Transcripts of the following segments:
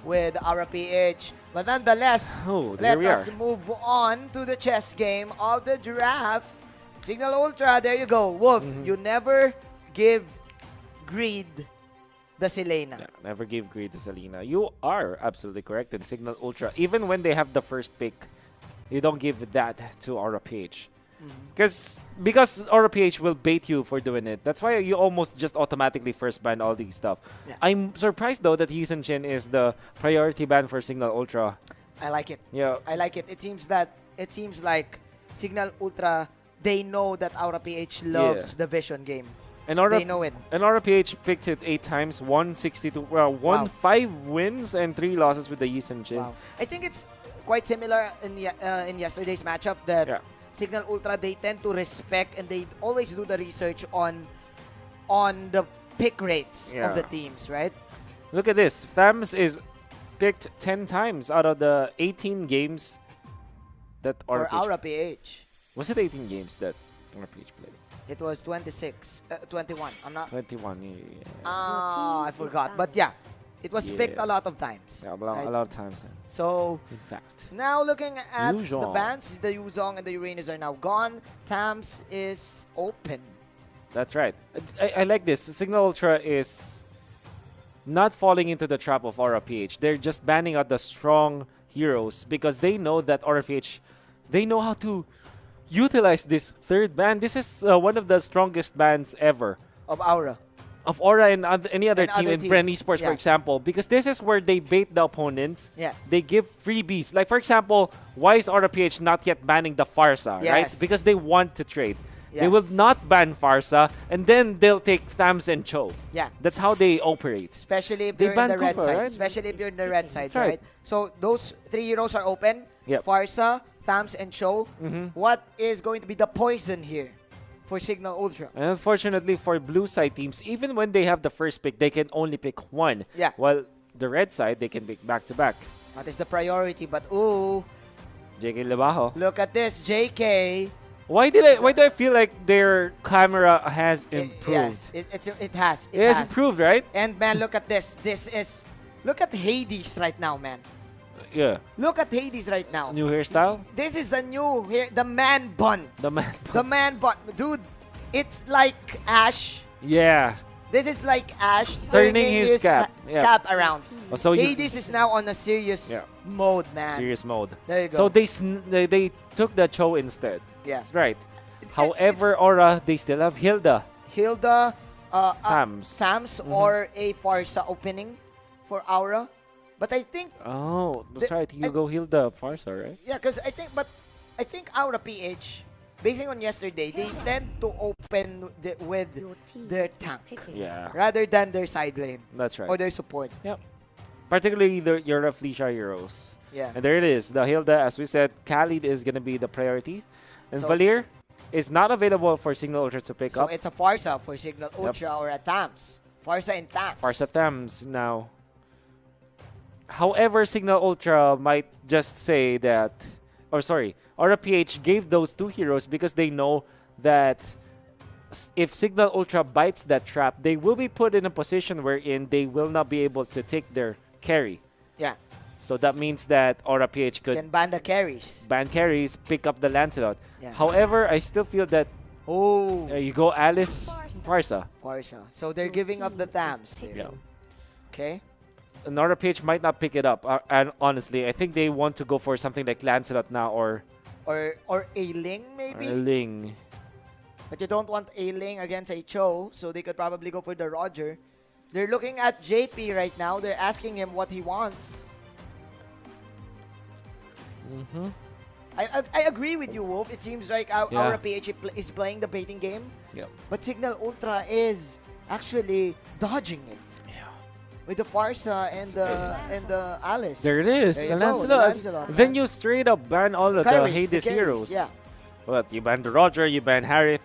with Aura PH. But nonetheless, let us move on to the chess game of the draft. Cignal Ultra, there you go. Wolf, you never give greed the Selena. Yeah, never give greed to Selena. You are absolutely correct in Cignal Ultra. Even when they have the first pick, you don't give that to Aura PH. Because Aura PH will bait you for doing it. That's why you almost just automatically first ban all these stuff. Yeah. I'm surprised though that Heesun Chin is the priority ban for Cignal Ultra. I like it. Yeah. I like it. It seems like Cignal Ultra, they know that Aura PH loves the Vision game. And they know it. And Aura PH picked it 8 times, 162, won 5 wins and 3 losses with the Heesun Chin. Wow. I think it's quite similar in yesterday's matchup that Cignal Ultra, they tend to respect and they always do the research on the pick rates of the teams, right? Look at this. Thams is picked 10 times out of the 18 games that Aura PH. Was it 18 games that Aura PH played? It was 21. I'm not. 21. Yeah. I forgot. But yeah, it was picked a lot of times. Yeah, a lot of times. So, in fact, now looking at the bans, the Yuzong and the Uranus are now gone. Tams is open. That's right. I like this. Cignal Ultra is not falling into the trap of Aura PH. They're just banning out the strong heroes because they know that Aura PH, they know how to utilize this third ban. This is one of the strongest bans ever. Of Aura. Of Aura and any other team in Bren Esports, for example. Because this is where they bait the opponents. Yeah. They give freebies. Like, for example, why is Aura PH not yet banning the Farsa, right? Because they want to trade. Yes. They will not ban Farsa, and then they'll take Thams and Cho. Yeah. That's how they operate. Especially if you're in the red side. Right? Especially if you're in the red side, right? So those 3 heroes are open. Yep. Farsa, Thams, and Cho. What is going to be the poison here for Cignal Ultra? And unfortunately for blue side teams, even when they have the first pick, they can only pick 1. Yeah. While the red side, they can pick back-to-back. That is the priority, but ooh. JK Lebajo. Look at this, JK. Why do I feel like their camera has improved? Yes, it has. It has improved, right? And man, look at this. Look at Hades right now, man. Yeah. Look at Hades right now. New hairstyle? This is a new hair. The man bun. The man bun. The man bun. Dude, it's like Ash. Yeah. This is like Ash turning his cap around. Oh, so Hades is now on a serious mode, man. Serious mode. There you go. So they took the Cho instead. Yeah. That's right. However, Aura, they still have Hilda. Thams or a Farsa opening for Aura. But I think... Oh, that's right. You go Hilda Farsa, right? Yeah, because I think Aura PH, basing on yesterday, they tend to open with their tank. Yeah. Rather than their side lane. That's right. Or their support. Yep. Particularly your Fleisha heroes. Yeah. And there it is. The Hilda, as we said, Khalid is going to be the priority. And Valir is not available for Cignal Ultra to pick up. So it's a Farsa for Cignal Ultra or a Thams. Farsa and Thams. Farsa Thams now. However, Cignal Ultra might just say that, Aura PH gave those 2 heroes because they know that if Cignal Ultra bites that trap, they will be put in a position wherein they will not be able to take their carry. Yeah. So that means that Aura PH can ban the carries. Ban carries, pick up the Lancelot. Yeah. However, I still feel that you go Alice, Farsa. So they're giving up the Thams here. Yeah. Okay. And Aura PH might not pick it up. And honestly, I think they want to go for something like Lancelot now or a Ling maybe. A Ling. But you don't want a Ling against a Cho, so they could probably go for the Roger. They're looking at JP right now. They're asking him what he wants. I agree with you, Wolf. It seems like Aura PH is playing the baiting game. Yep. But Cignal Ultra is actually dodging it. Yeah. With the Farsa and the Alice. There it is. The Lancelot. Then you straight up ban all of the Hades heroes. Yeah. What? You ban the Roger, you ban Harith,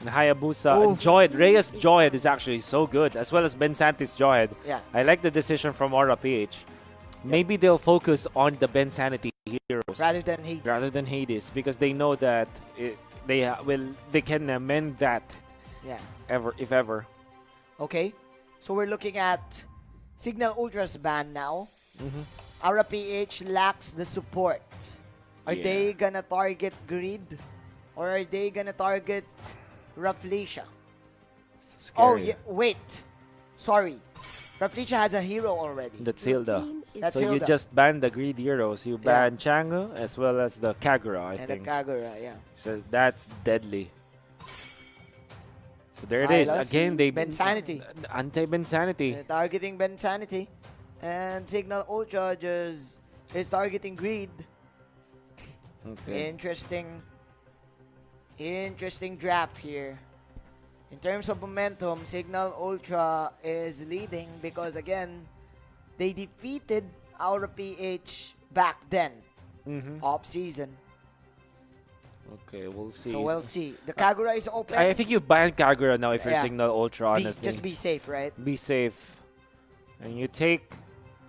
and Hayabusa, and Joyed. Reyes Joyed is actually so good, as well as Ben Santis Joyed. Yeah. I like the decision from Aura PH. Maybe they'll focus on the Ben Sanity heroes rather than Hades, because they know that they can amend that. Yeah. If ever. Okay, so we're looking at Cignal Ultra's banned now. Aura PH lacks the support. Are they gonna target Greed? Or are they gonna target Rafflesia? Oh, yeah, wait. Sorry. Rafflesia has a hero already. That's Hilda. That's so Hilda. you just ban the Greed heroes. You ban Changu as well as the Kagura, I think. And the Kagura, yeah. So that's deadly. So there it is. Again, they Bensanity. Anti-Bensanity. Targeting Bensanity. And Cignal Ultra just is targeting Greed. Okay. Interesting draft here. In terms of momentum, Cignal Ultra is leading because again, they defeated Aura PH back then, off-season. Okay, we'll see. So we'll see. The Kagura is open. I think you ban Kagura now if you're Cignal Ultra, honestly. Just be safe, right? Be safe. And you take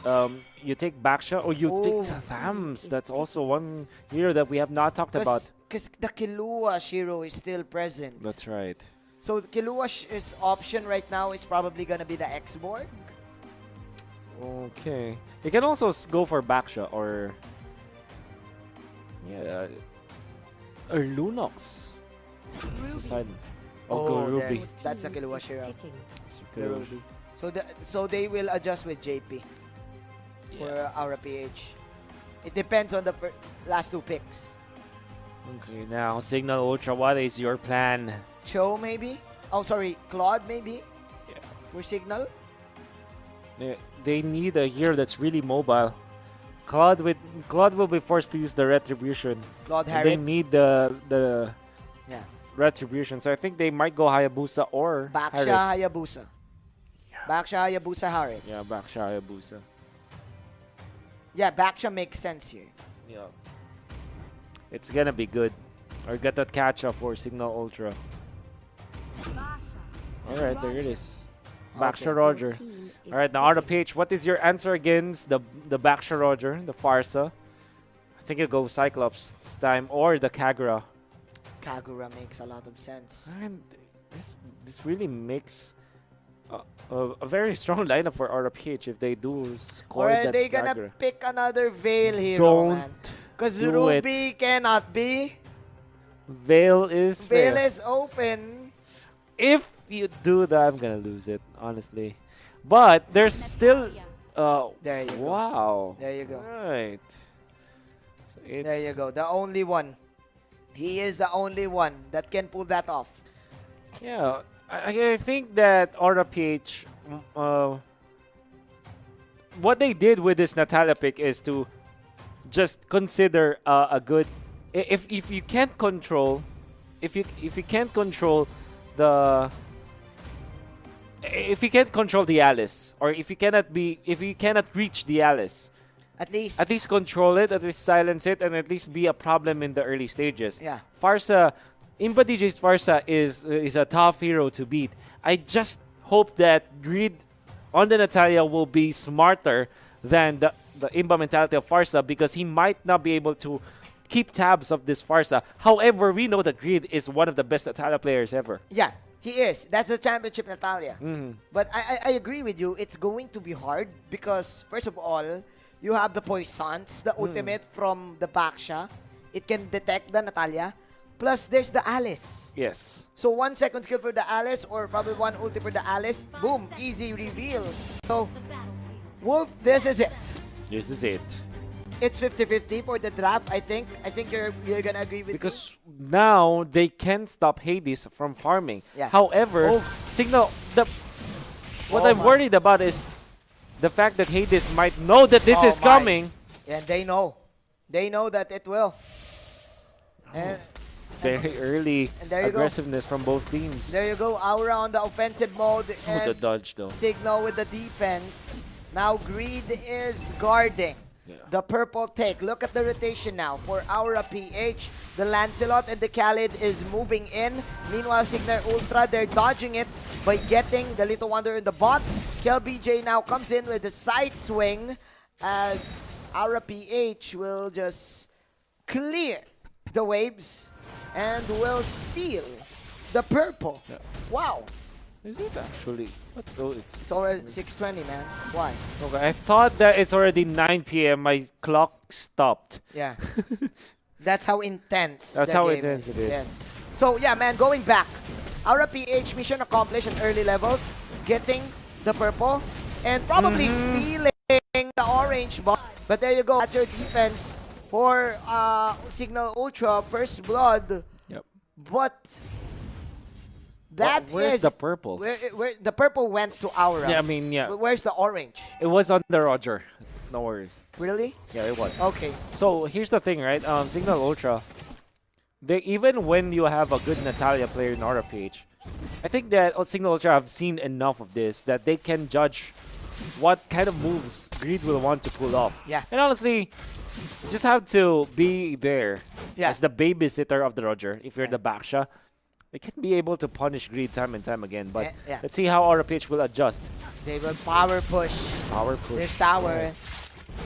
Baksha or you take Thams. That's also one hero that we have not talked about. Because the Killua hero is still present. That's right. So Killua's option right now is probably gonna be the X-Borg. Okay. You can also go for Baksha or or Lunox. Oh, Ruby. that's a Killua hero. Ruby. So they will adjust with JP for Aura PH. It depends on the last two picks. Okay, now Cignal Ultra, what is your plan? Cho maybe? Oh, sorry, Claude maybe? Yeah. For Cignal? They need a hero that's really mobile. Claude will be forced to use the Retribution. Claude Harry. They need the Retribution, so I think they might go Hayabusa or Baksha Hayabusa. Baksha Hayabusa Harry. Yeah, Baksha Hayabusa. Yeah, Baksha makes sense here. Yeah. It's gonna be good. Or get that catch up for Cignal Ultra. Alright, there it is. Baksha Roger. Alright, now Aura PH, what is your answer against the Baksha Roger, the Farsa? I think you'll go Cyclops this time, or the Kagura. Kagura makes a lot of sense. And this really makes a very strong lineup for Aura PH if they do score that Or are they gonna Kagura. pick another Veil hero, Don't because do Ruby cannot be. Veil is Veil is open. If you do that, I'm gonna lose it, honestly. But there's still There you go. wow. There you go. Right. So There you go. The only one. He is the only one that can pull that off. Yeah, I think that Aura PH, what they did with this Natalia pick is to just consider a good. If you can't control, if you can't control the. If you can't control the Alice, or if you cannot reach the Alice, at least control it, at least silence it, and at least be a problem in the early stages. Yeah. Farsa, Imba DJ's Farsa is a tough hero to beat. I just hope that Greed on the Natalia will be smarter than the Imba mentality of Farsa, because he might not be able to keep tabs of this Farsa. However, we know that Greed is one of the best Natalia players ever. Yeah. He is. That's the championship Natalia. But I agree with you. It's going to be hard because, first of all, you have the Poissons, the ultimate from the Baksha. It can detect the Natalia. Plus, there's the Alice. Yes. So, 1 second skill for the Alice or probably one ulti for the Alice. Boom. Easy reveal. So, Wolf, this is it. This is it. It's 50-50 for the draft, I think. I think you're gonna agree with me. Because now they can stop Hades from farming. Yeah. However, Cignal, what I'm worried about is the fact that Hades might know that this is coming. And they know. They know that it will. And very early aggressiveness from both teams. There you go. Aura on the offensive mode. And the dodge though. Cignal with the defense. Now Greed is guarding. The purple take. Look at the rotation now for Aura PH. The Lancelot and the Khalid is moving in. Meanwhile, Cignal Ultra, they're dodging it by getting the Little Wonder in the bot. Kel BJ now comes in with the side swing as Aura PH will just clear the waves and will steal the purple. Wow. Is it actually? What? Oh, It's already 6:20, man. Why? Okay, I thought that it's already 9 p.m. My clock stopped. Yeah. That's how intense That's the how game intense is. it is. Yes. So, yeah, man, going back. Aura PH mission accomplished at early levels. Getting the purple. And probably stealing the orange ball. But there you go. That's your defense for Cignal Ultra. First blood. Yep. But that where's is the purple? Where the purple went to Aura. Yeah, I mean, yeah. Where's the orange? It was on the Roger. No worry. Really? Yeah, it was. Okay. So here's the thing, right? Cignal Ultra. Even when you have a good Natalia player in Aura PH, I think that Cignal Ultra have seen enough of this that they can judge what kind of moves Greed will want to pull off. Yeah. And honestly, you just have to be there as the babysitter of the Roger. If you're the Baksha, they can be able to punish Greed time and time again. But let's see how Aura PH will adjust. They will power push. Power push. This tower. Yeah.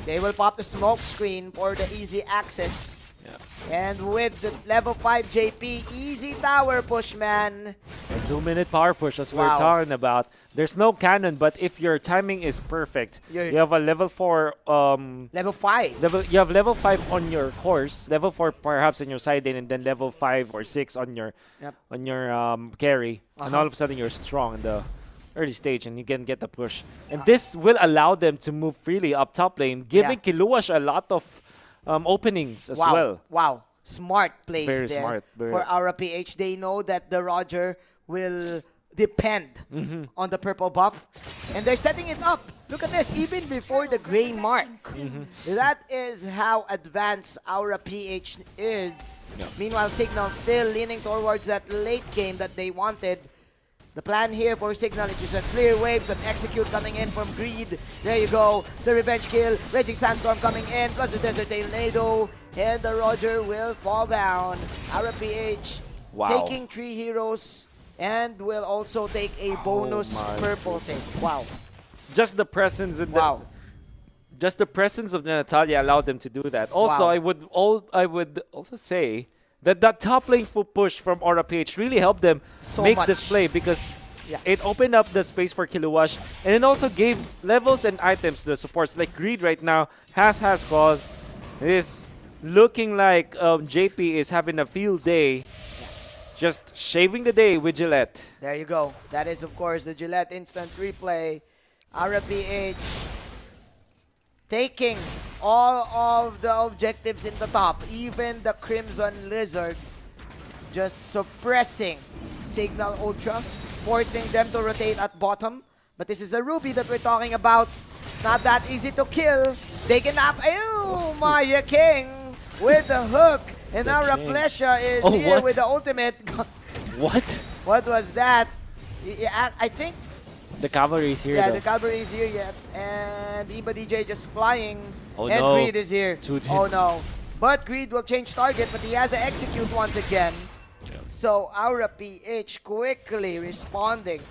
They will pop the smoke screen for the easy access. Yeah. And with the level 5 JP, easy tower push, man. A 2-minute power push, as we're talking about. There's no cannon, but if your timing is perfect, you have a level 4... level 5. You have level 5 on your course, level 4 perhaps on your side lane, and then level 5 or 6 on your carry. And all of a sudden, you're strong in the early stage, and you can get the push. And this will allow them to move freely up top lane, giving Kiluash a lot of openings as well. Wow. Smart plays Very there smart. For Aura PH. They know that the Roger will depend on the purple buff. And they're setting it up. Look at this. Even before the gray mark. That is how advanced Aura PH is. Yeah. Meanwhile, Cignal still leaning towards that late game that they wanted. The plan here for Cignal is just a clear waves with execute coming in from Greed. There you go. The revenge kill. Raging Sandstorm coming in. Plus the Desert Tornado. And the Roger will fall down. Aura PH taking 3 heroes. And will also take a bonus purple thing. Wow. Just the presence of just the presence of the Natalia allowed them to do that. Also, I would also say that top lane push from Aura PH really helped them make this play, because it opened up the space for Kiluash, and it also gave levels and items to the supports. Like Greed right now has cause. It is looking like JP is having a field day. Just shaving the day with Gillette. There you go. That is, of course, the Gillette instant replay. Aura PH taking all of the objectives in the top, even the Crimson Lizard, just suppressing Cignal Ultra, forcing them to rotate at bottom. But this is a Ruby that we're talking about. It's not that easy to kill. They can knock. Ew, Maya King with the hook. And now Raplesha is here with the ultimate. What? What was that? I think the cavalry is here. Yeah, the cavalry is here yet. And Iba DJ just flying. Oh, and no. Greed is here. Oh no. But Greed will change target, but he has to execute once again. Yeah. So Aura PH quickly responding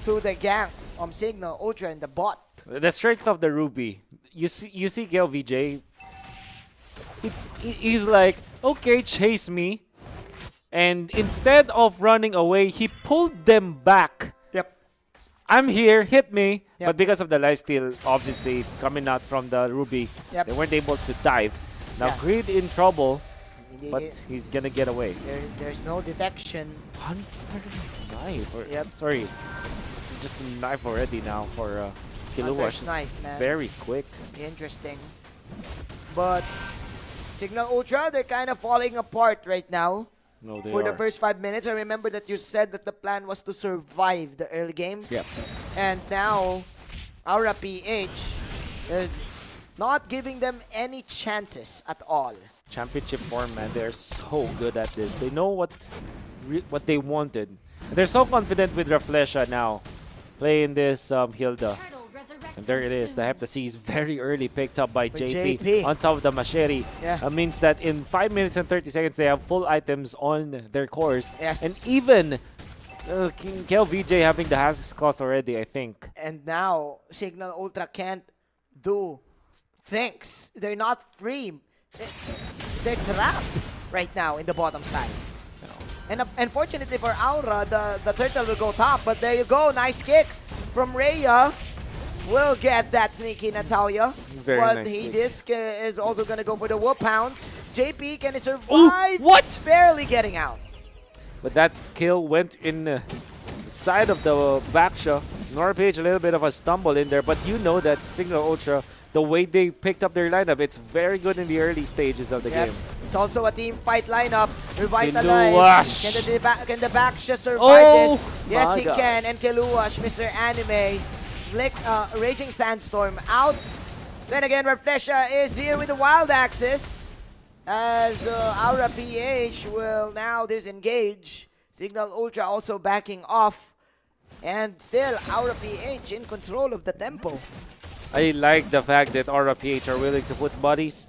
to the gank from Cignal Ultra in the bot. The strength of the Ruby. You see Gale VJ. He's like, okay, chase me. And instead of running away, he pulled them back. Yep. I'm here, hit me. Yep. But because of the lifesteal, obviously, coming out from the Ruby, they weren't able to dive. Now, Greed in trouble, but he's gonna get away. There's no detection. 109. Sorry, it's just a knife already now for Kiluash. Very quick. Interesting. But Cignal Ultra, they're kind of falling apart right now. No, they for are. the first 5 minutes. I remember that you said that the plan was to survive the early game. Yep. And now, Aura PH is not giving them any chances at all. Championship form, man. They're so good at this. They know what they wanted. They're so confident with Raplesha now, playing this Hilda. And there it is. The Heptacy is very early picked up by JP on top of the Machete. Yeah. Means that in 5 minutes and 30 seconds, they have full items on their course. Yes. And even Kel VJ having the Hazard's Claws already, I think. And now, Cignal Ultra can't do things. They're not free. They're trapped right now in the bottom side. And unfortunately for Aura, the turtle will go top. But there you go. Nice kick from Rhea. Will get that sneaky Natalia. Very but nice Hades is also going to go for the whoop pounds. JP, can he survive? Ooh, what? Barely getting out. But that kill went in the side of the Baksha. RPH a little bit of a stumble in there, but you know that Cignal Ultra, the way they picked up their lineup, it's very good in the early stages of the game. It's also a team fight lineup. Revitalize. Can the Baksha survive this? Yes, he can. And Kiluash, Mr. Anime, Raging Sandstorm out. Then again, Reflesha is here with the Wild Axis. As Aura PH will now disengage. Cignal Ultra also backing off. And still, Aura PH in control of the tempo. I like the fact that Aura PH are willing to put bodies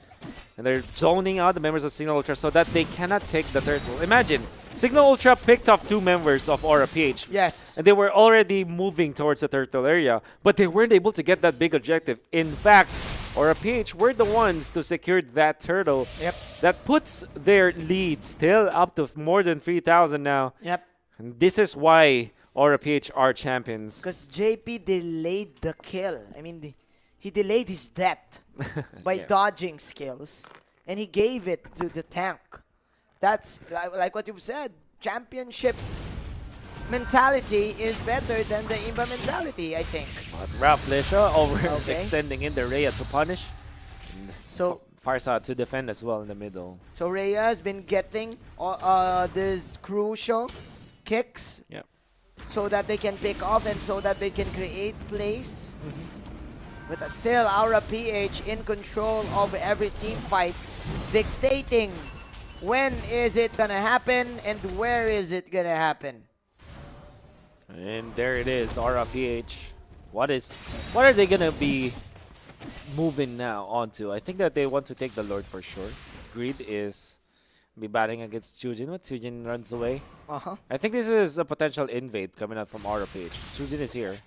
and they're zoning out the members of Cignal Ultra so that they cannot take the turtle. Imagine, Cignal Ultra picked off 2 members of Aura PH. Yes. And they were already moving towards the turtle area, but they weren't able to get that big objective. In fact, Aura PH were the ones to secure that turtle. Yep. That puts their lead still up to more than 3,000 now. Yep. And this is why Aura PH are champions. Because JP delayed the kill. I mean, he delayed his death by dodging skills. And he gave it to the tank. That's like what you've said. Championship mentality is better than the Imba mentality, I think. Reflesha overextending in the Rhea to punish. So Farsa to defend as well in the middle. So Rhea has been getting these crucial kicks so that they can pick off and so that they can create plays. But still, Aura PH in control of every team fight, dictating when is it gonna happen and where is it gonna happen. And there it is, Aura PH. What are they gonna be moving now onto? I think that they want to take the Lord for sure. Greed is be batting against Chujin. What Chujin runs away? I think this is a potential invade coming out from Aura PH. Chujin is here.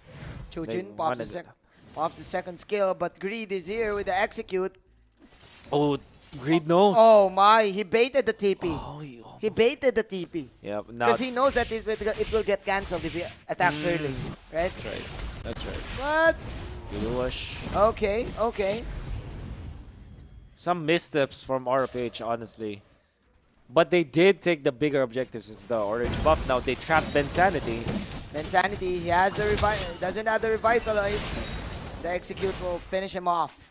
Chujin pops the second skill, but Greed is here with the execute. Oh, Greed knows. Oh my, he baited the TP. He baited the TP. Yeah, because he knows that it will get cancelled if he attacked early. Right? That's right. But okay. Some missteps from Aura PH, honestly. But they did take the bigger objectives as the orange buff. Now they trap Bensanity. Bensanity, he has the doesn't have the revitalize. The execute will finish him off.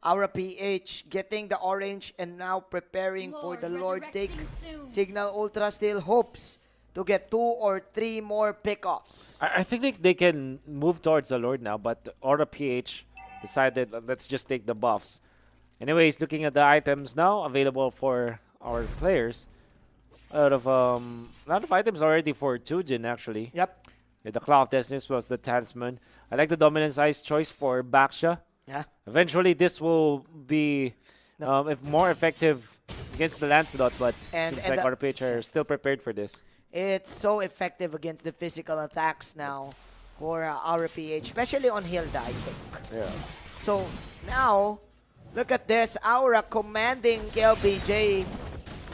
Aura PH getting the orange and now preparing for the Lord take. Cignal Ultra still hopes to get 2 or 3 more pickoffs. I think they can move towards the Lord now, but Aura PH decided let's just take the buffs. Anyways, looking at the items now available for our players. A lot of items already for Chujin actually. Yep. The Claw of Destiny was the Talisman. I like the Dominance Ice choice for Baksha. Yeah. Eventually, this will be if more effective against the Lancelot, but it seems like RPH are still prepared for this. It's so effective against the physical attacks now for RPH, especially on Hilda, I think. Yeah. So now, look at this. Aura commanding KLBJ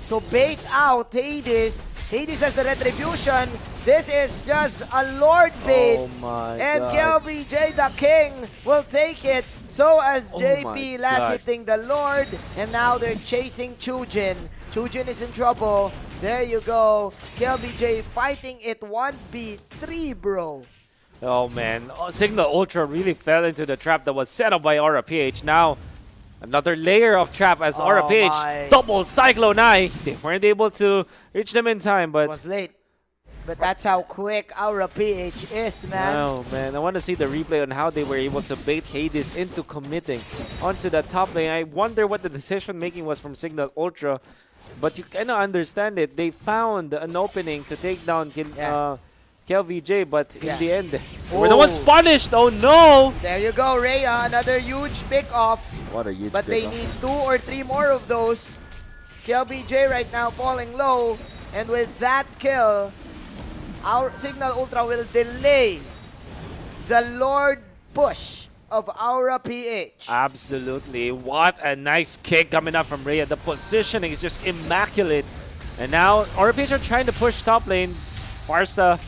to bait out Hades. Hades has the retribution. This is just a Lord bait. Oh my and God. KLBJ, the king, will take it. So as JP last hitting the Lord. And now they're chasing Chujin. Chujin is in trouble. There you go. KLBJ fighting it 1v3, bro. Oh man. Cignal Ultra really fell into the trap that was set up by Aura PH. Now, another layer of trap as Aura PH double Cyclone Eye. They weren't able to reach them in time, but it was late. But that's how quick Aura PH is, man. Oh man, I want to see the replay on how they were able to bait Hades into committing onto that top lane. I wonder what the decision making was from Cignal Ultra, but you kind of understand it. They found an opening to take down KLVJ, but in the end, they were the ones punished. Oh no! There you go, Rhea. Another huge pick off. What a huge But they need 2 or 3 more of those. KLBJ right now falling low. And with that kill, our Cignal Ultra will delay the Lord push of Aura PH. Absolutely. What a nice kick coming up from Rhea. The positioning is just immaculate And now RPH are trying to push top lane. Farsa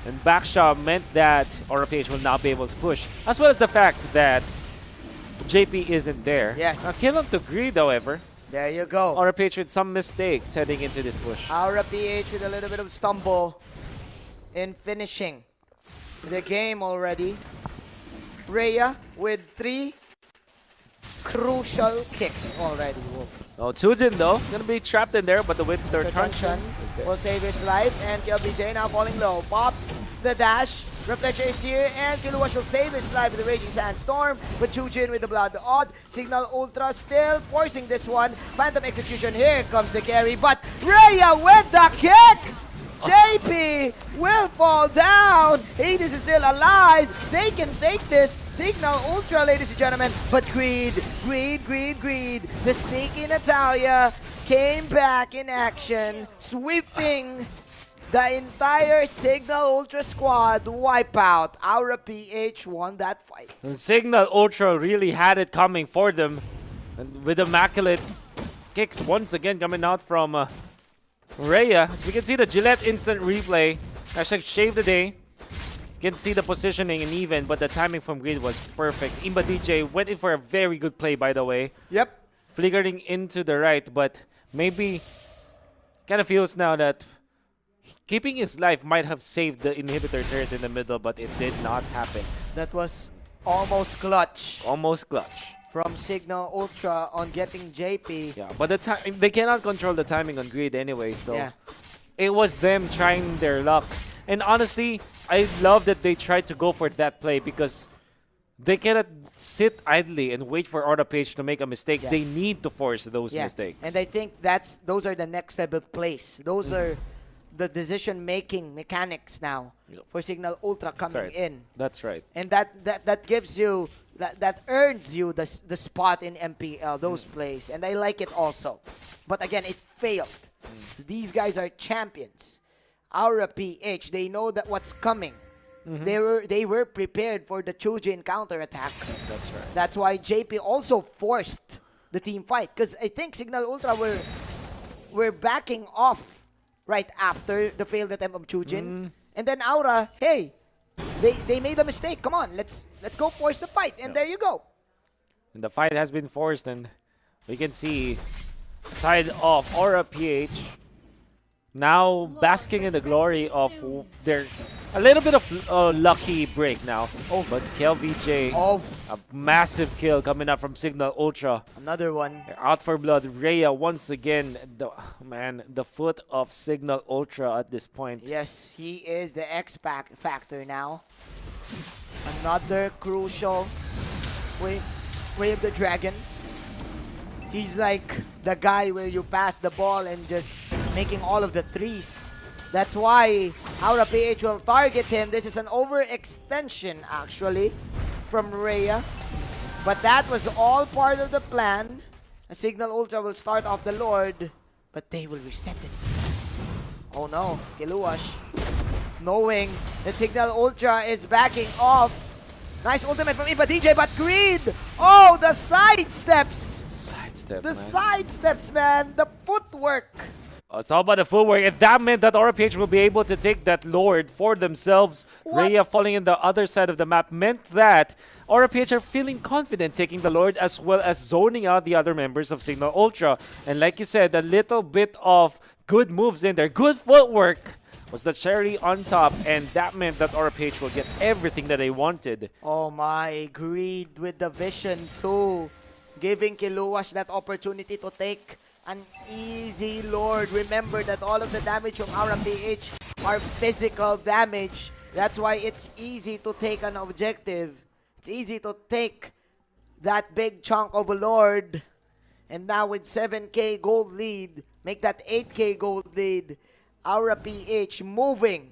and Backshaw meant that RPH will not be able to push, as well as the fact that JP isn't there. Yes. Kill him to greed, however. There you go. RPH with some mistakes heading into this push. RPH with a little bit of stumble in finishing the game already. Rhea with 3 crucial kicks already. Wolf. Oh, Chujin though, gonna be trapped in there, but the Winter Truncheon will save his life, and KLBJ now falling low. Pops the dash. Reflection is here, and Kiluash will save his life with the Raging Sandstorm. But Chujin with the Blood Odd. Cignal Ultra still forcing this one. Phantom Execution, here comes the carry, but Rhea with the kick! JP will fall down. Hades is still alive. They can take this. Cignal Ultra, ladies and gentlemen. But Greed. The sneaky Natalia came back in action, sweeping the entire Cignal Ultra squad. Wipeout. RPH won that fight. And Cignal Ultra really had it coming for them. And with immaculate kicks once again coming out from Rhea. As we can see the Gillette instant replay. Hashtag shave the day. You can see the positioning and even, but the timing from Greed was perfect. Imba DJ went in for a very good play, by the way. Yep. Flickering into the right, but maybe kind of feels now that keeping his life might have saved the inhibitor turret in the middle, but it did not happen. That was almost clutch. Almost clutch. From Cignal Ultra on getting JP. Yeah, but the time they cannot control the timing on Greed anyway, so yeah. It was them trying their luck. And honestly, I love that they tried to go for that play because they cannot sit idly and wait for RPH to make a mistake. Yeah. They need to force those mistakes. And I think those are the next level plays. Those are the decision-making mechanics now for Cignal Ultra coming in. That's right. And that gives you that earns you the spot in MPL, those plays, and I like it also. But again, it failed. These guys are champions. RPH, they know that what's coming. They were prepared for the Chujin counter-attack. That's right. That's why JP also forced the team fight, because I think Cignal Ultra were backing off right after the failed attempt of Chujin. And then Aura, hey, they made a mistake. Come on, let's go force the fight. And there you go. And the fight has been forced, and we can see side of RPH now basking in the glory of their a little bit of lucky break now. Oh, but KLVJ, a massive kill coming up from Cignal Ultra. Another one. They're out for blood. Rhea once again, the foot of Cignal Ultra at this point. Yes, he is the X factor now. Another crucial way of the dragon. He's like the guy where you pass the ball and just making all of the threes. That's why RPH will target him. This is an overextension, actually, from Rhea. But that was all part of the plan. A Cignal Ultra will start off the Lord, but they will reset it. Oh no, Kiluash, knowing that Cignal Ultra is backing off. Nice ultimate from Iba DJ, but Greed! Oh, the side steps! The side steps, man. The footwork. It's all about the footwork, and that meant that RPH will be able to take that Lord for themselves. Rhea falling in the other side of the map meant that RPH are feeling confident taking the Lord as well as zoning out the other members of Cignal Ultra. And like you said, a little bit of good moves in there. Good footwork was the cherry on top, and that meant that RPH will get everything that they wanted. Oh my, Greed with the vision too. Giving Kiluash that opportunity to take an easy Lord. Remember that all of the damage from RPH are physical damage. That's why it's easy to take an objective. It's easy to take that big chunk of a Lord. And now with 7K gold lead, make that 8K gold lead. RPH moving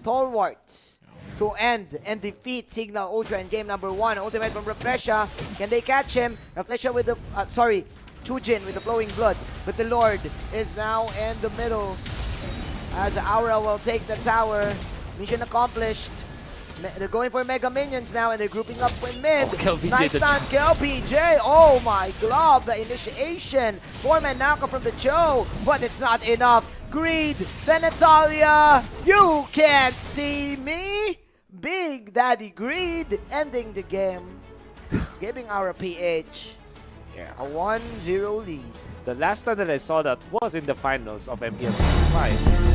towards to end and defeat Cignal Ultra in game number 1. Ultimate from Refresha. Can they catch him? Refresha with the, Chujin with the flowing blood. But the Lord is now in the middle as Aura will take the tower. Mission accomplished. They're going for Mega Minions now, and they're grouping up in mid. Nice time, MPL-PH. Oh my glove, the initiation. 4-man knockout from the Joe, but it's not enough. Greed, then Natalia. You can't see me. Big Daddy Greed ending the game, giving our PH a 1-0 lead. The last time that I saw that was in the finals of MPL 5.